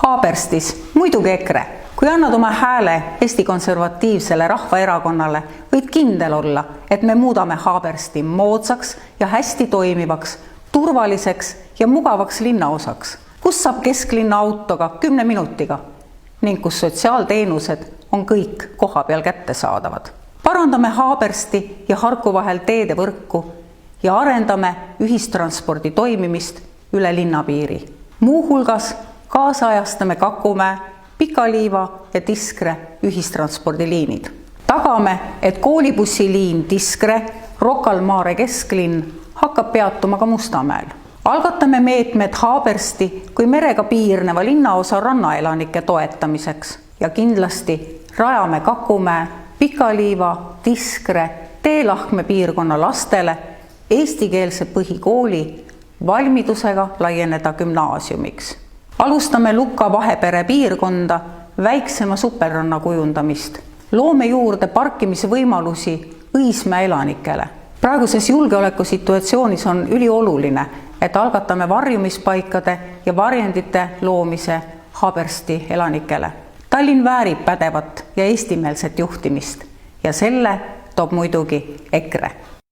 Haaberstis muidugi EKRE. Kui annad oma hääle Eesti Konservatiivsele Rahvaerakonnale, võid kindel olla, et me muudame Haabersti moodsaks ja hästi toimivaks, turvaliseks ja mugavaks linnaosaks, kus saab kesklinna autoga 10 minutiga ning kus sotsiaalteenused on kõik kohapeal kättesaadavad. Parandame Haabersti ja Harku vahel teedevõrku ja arendame ühistranspordi toimimist üle linnapiiri. Muuhulgas kaasajastame Kakumäe, Pika-Liiva ja Tiskre ühistranspordiliinid. Tagame, et koolibussiliin Tiskre, Rocca al Mare kesklinn hakkab peatuma ka Mustamäel. Algatame meetmed Haabersti kui merega piirneva linnaosa rannaelanike toetamiseks ja kindlasti rajame Kakumäe, Pika-Liiva, Tiskre, Teelahkme piirkonna lastele eestikeelse põhikooli valmidusega laieneda gümnaasiumiks. Alustame Lukka-Vahepere piirkonda väiksema superranna kujundamist. Loome juurde parkimisvõimalusi Õismäe elanikele. Praeguses julgeolekusituatsioonis on ülioluline, et algatame varjumispaikade ja varjendite loomise Haabersti elanikele. Tallinn väärib pädevat ja eestimeelset juhtimist ja selle toob muidugi EKRE.